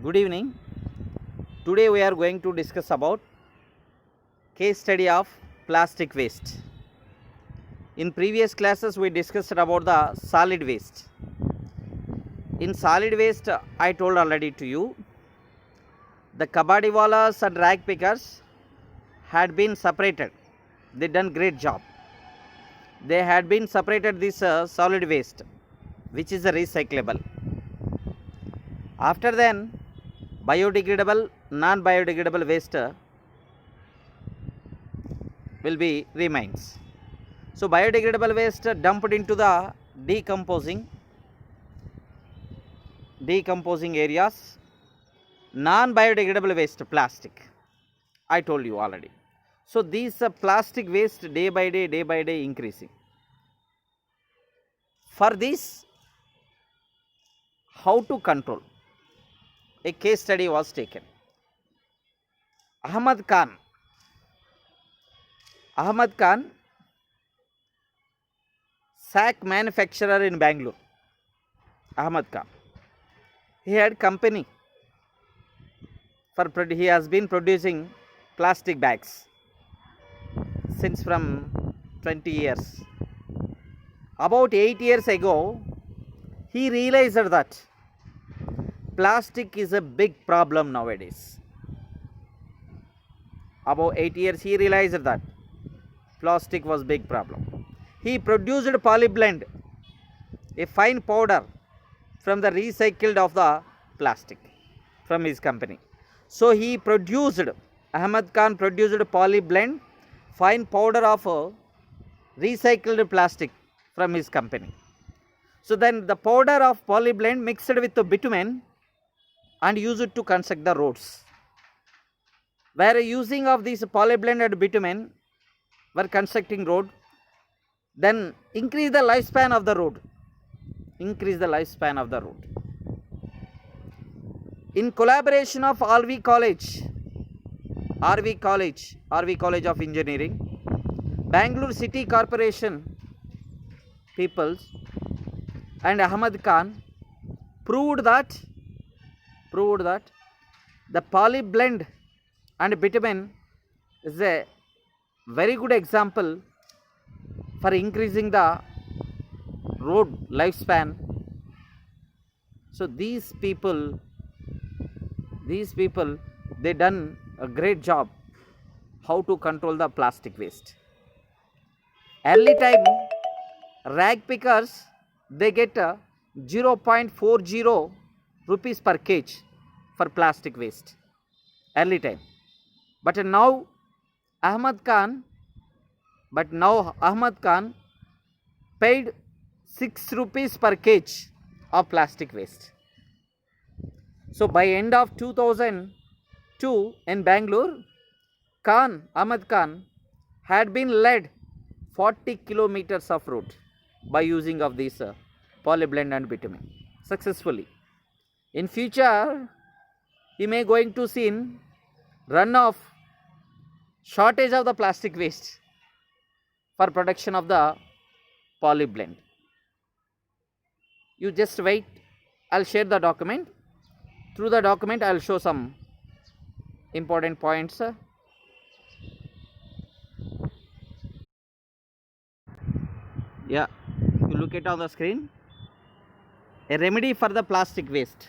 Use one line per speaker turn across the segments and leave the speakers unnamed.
Good evening. Today we are going to discuss about case study of plastic waste. In previous classes we discussed about the solid waste. In solid waste I told already to you, the kabadiwalas and rag pickers had been separated. They done great job. They had been separated this solid waste, which is a recyclable. After then, biodegradable, non-biodegradable waste will be remains. So biodegradable waste dumped into the decomposing areas. Non-biodegradable waste, plastic, I told you already. So these plastic waste day by day increasing. For this, how to control? A case study was taken. Ahmad Khan, sack manufacturer in Bangalore. Ahmad Khan, he had company he has been producing plastic bags since from 20 years. About 8 years ago, he realized that plastic is a big problem nowadays. About 8 years he realized that plastic was big problem. He produced polyblend, a fine powder from the recycled of the plastic from his company. So he produced, Ahmad Khan produced polyblend, fine powder of recycled plastic from his company. So then the powder of polyblend mixed with the bitumen and used it to construct the roads. Where using of this polyblend and bitumen were constructing road, then increase the lifespan of the road. In collaboration of RV College of Engineering, Bangalore City Corporation peoples and Ahmad Khan proved that the polyblend and bitumen is a very good example for increasing the road lifespan. So these people they done a great job how to control the plastic waste. Early time rag pickers they get 0.40 rupees per kg for plastic waste early time. But now Ahmad Khan paid 6 rupees per kg of plastic waste. So by end of 2002 in Bangalore, Ahmad Khan had been led 40 kilometers of road by using of this polyblend and bitumen successfully. In future, he may going to see runoff shortage of the plastic waste for production of the polyblend. You just wait, I'll share the document. Through the document I'll show some important points. Yeah, you look it on the screen. A remedy for the plastic waste.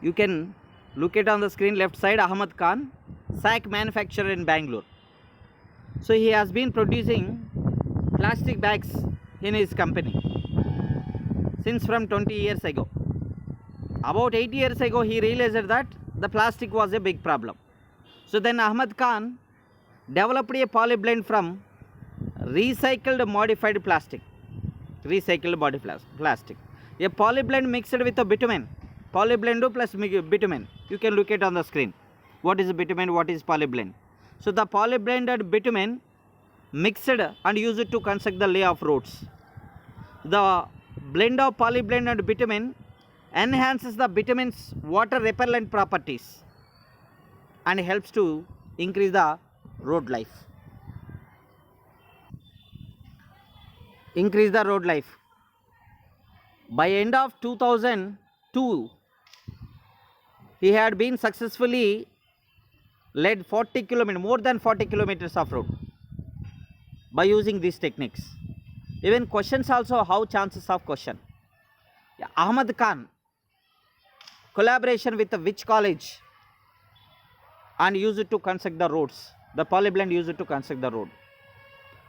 You can look it on the screen left side. Ahmad Khan, sack manufacturer in Bangalore. So he has been producing plastic bags in his company since from 20 years ago. About 8 years ago he realized that the plastic was a big problem. So then Ahmad Khan developed a polyblend from recycled modified plastic. A polyblend mixed with a bitumen. Polyblend plus bitumen. You can look it on the screen. What is bitumen? What is polyblend? So the polyblend and bitumen mixed and used to construct the lay of roads. The blend of polyblend and bitumen enhances the bitumen's water repellent properties and helps to increase the road life. By end of 2002, he had been successfully led 40 kilometers, more than 40 kilometers of road by using these techniques. Even questions also, how chances of question. Yeah, Ahmad Khan, collaboration with which college and used to construct the roads? The polyblend used to construct the road.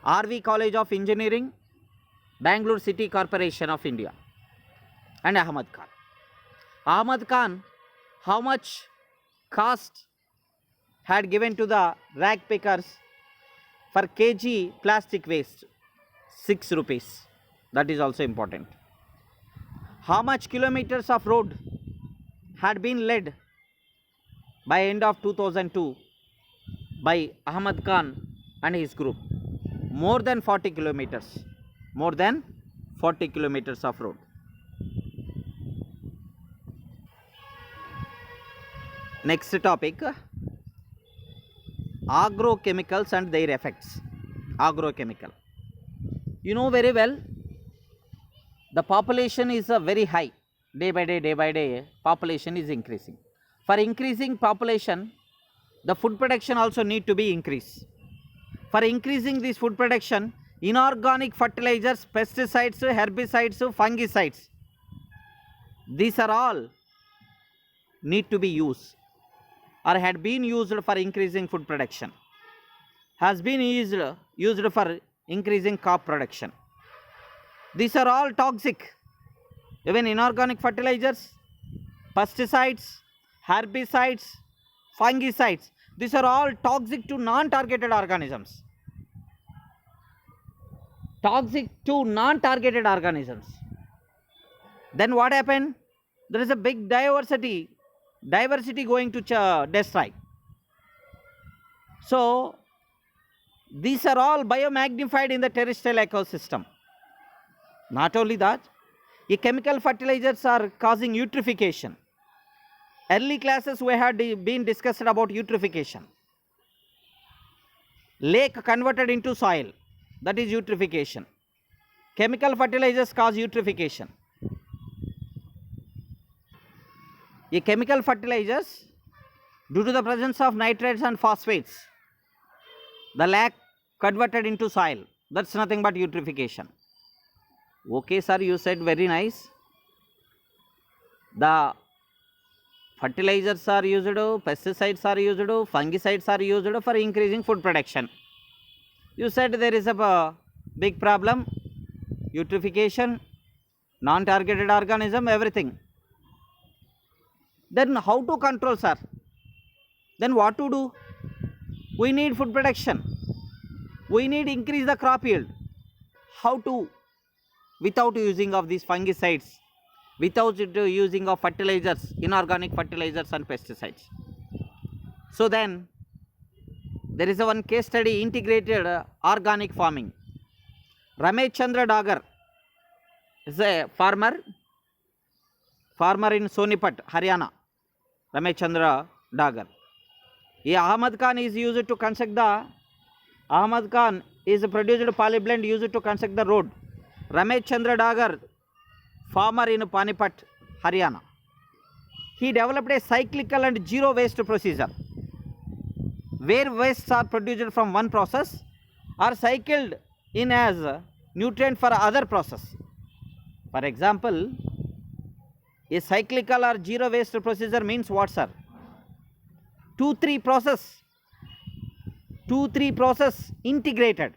RV College of Engineering, Bangalore City Corporation of India, and Ahmad Khan. Ahmad Khan, how much cost had given to the rag pickers for kg plastic waste? 6 rupees. That is also important. How much kilometers of road had been led by end of 2002 by Ahmad Khan and his group? More than 40 kilometers. More than 40 kilometers of road. Next topic, agrochemicals and their effects. Agrochemical. You know very well, the population is very high. Day by day, population is increasing. For increasing population, the food production also need to be increased. For increasing this food production, inorganic fertilizers, pesticides, herbicides, fungicides, these are all need to be used or had been used for increasing food production, has been used for increasing crop production. These are all toxic. Even inorganic fertilizers, pesticides, herbicides, fungicides, these are all toxic to non-targeted organisms. Toxic to non-targeted organisms. Then what happened? There is a big diversity going to destroy. So these are all biomagnified in the terrestrial ecosystem. Not only that, the chemical fertilizers are causing eutrophication. Early classes we had been discussed about eutrophication. Lake converted into soil, that is eutrophication. Chemical fertilizers cause eutrophication. The chemical fertilizers, due to the presence of nitrates and phosphates, the lake converted into soil, that's nothing but eutrophication. Okay sir, you said very nice. The fertilizers are used, pesticides are used, fungicides are used for increasing food production. You said there is a big problem, eutrophication, non-targeted organism, everything. Then how to control, sir? Then what to do? We need food production. We need increase the crop yield. How to? Without using of these fungicides, without using of fertilizers, inorganic fertilizers and pesticides. So then there is one case study, integrated organic farming. Ramesh Chandra Dagar is a farmer in Sonipat, Haryana. Ramesh Chandra Dagar. Ahmad Khan is used to construct the, Ahmad Khan is produced polyblend used to construct the road. Ramesh Chandra Dagar, farmer in Panipat, Haryana. He developed a cyclical and zero waste procedure, where wastes are produced from one process are cycled in as nutrient for other process. For example, a cyclical or zero waste procedure means what, sir? 2-3 process integrated.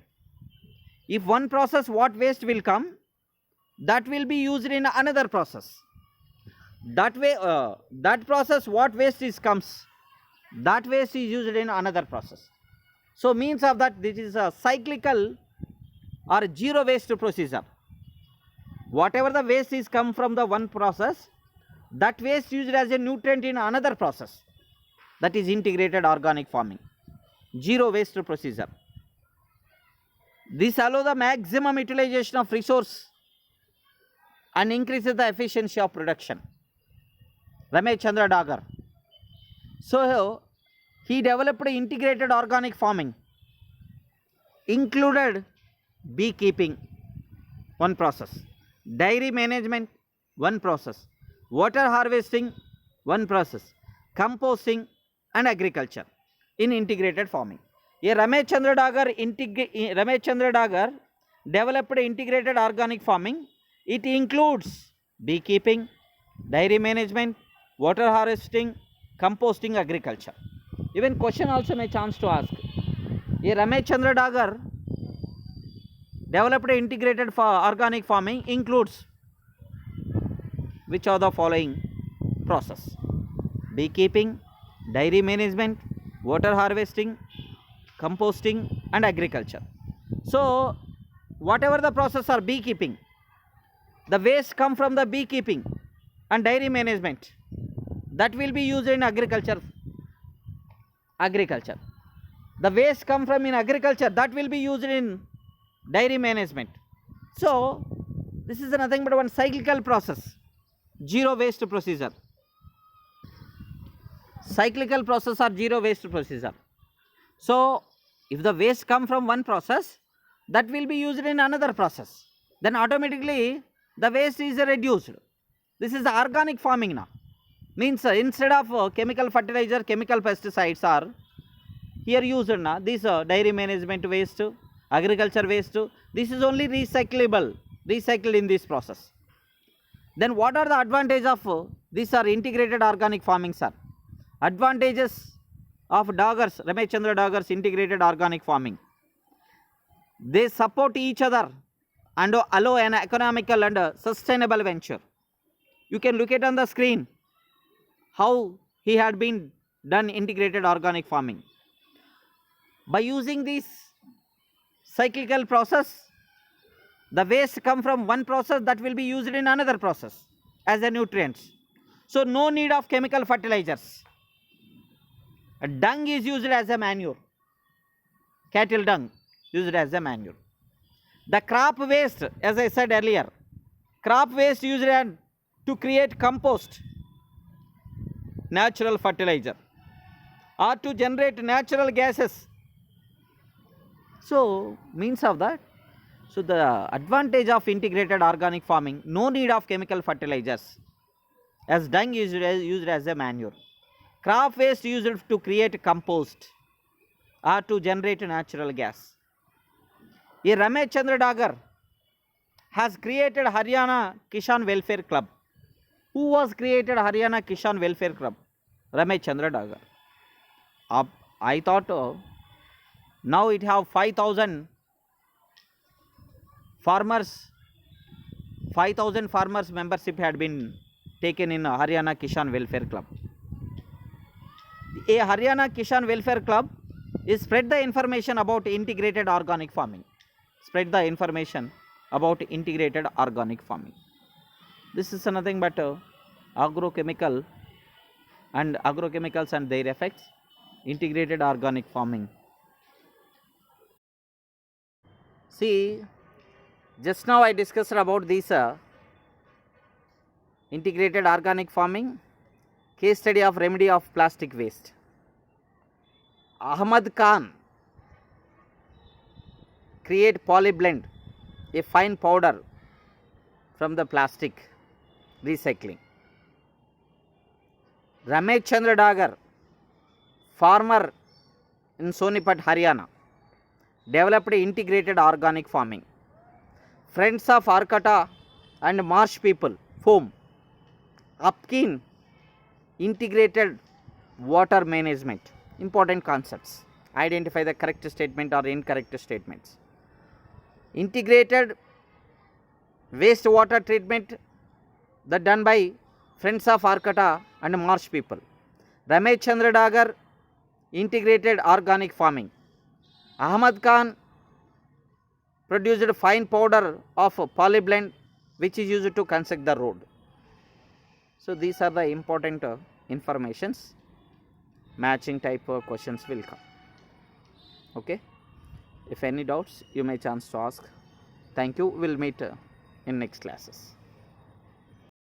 If one process what waste will come, that will be used in another process. That way, that process what waste is comes, that waste is used in another process. So means of that, this is a cyclical or zero waste procedure. Whatever the waste is come from the one process, that waste used as a nutrient in another process. That is integrated organic farming, zero waste procedure. This allows the maximum utilization of resource and increases the efficiency of production. Ramesh Chandra Dagar. So he developed integrated organic farming, included beekeeping, one process, dairy management, one process, water harvesting, one process, composting and agriculture in integrated farming. A Ramesh Chandra Dagar developed integrated organic farming. It includes beekeeping, dairy management, water harvesting, composting, agriculture. Even question also may chance to ask. A Ramesh Chandra Dagar developed integrated organic farming includes which are the following process: beekeeping, dairy management, water harvesting, composting and agriculture. So whatever the process are beekeeping, the waste come from the beekeeping and dairy management, that will be used in agriculture. The waste come from in agriculture, that will be used in dairy management. So this is nothing but one cyclical process, zero waste procedure. Cyclical process or zero waste procedure. So if the waste come from one process, that will be used in another process, then automatically the waste is reduced. This is organic farming now. Means instead of chemical fertilizer, chemical pesticides are here used now. This dairy management waste, agriculture waste, this is only recycled in this process. Then what are the advantages of these are integrated organic farming, sir? Advantages of Dagar's, Ramesh Chandra Dagar's integrated organic farming. They support each other and allow an economical and sustainable venture. You can look at on the screen how he had been done integrated organic farming. By using this cyclical process, the waste come from one process, that will be used in another process as a nutrients. So no need of chemical fertilizers. Dung is used as a manure. Cattle dung used as a manure. The crop waste, as I said earlier, crop waste used to create compost, natural fertilizer, or to generate natural gases. So means of that. So the advantage of integrated organic farming, no need of chemical fertilizers, as dung is used as a manure. Crop waste used to create compost or to generate natural gas. A Ramesh Chandra Dagar has created Haryana Kishan Welfare Club. Who was created Haryana Kishan Welfare Club? Ramesh Chandra Dagar. I thought now it have 5,000 farmers. 5,000 farmers membership had been taken in Haryana Kishan Welfare Club. A Haryana Kishan Welfare Club is spread the information about integrated organic farming. Spread the information about integrated organic farming. This is nothing but agrochemicals and their effects, integrated organic farming. See, just now I discussed about this integrated organic farming, case study of remedy of plastic waste. Ahmad Khan create polyblend, a fine powder from the plastic recycling. Ramesh Chandra Dagar, farmer in Sonipat, Haryana, developed integrated organic farming. Friends of Arcata and Marsh people form Upkin integrated water management. Important concepts. Identify the correct statement or incorrect statements. Integrated wastewater treatment that done by Friends of Arcata and Marsh people. Ramesh Chandra Dagar integrated organic farming. Ahmad Khan produced fine powder of polyblend which is used to construct the road. So these are the important informations. Matching type questions will come. Okay. If any doubts, you may chance to ask. Thank you. We'll meet in next classes.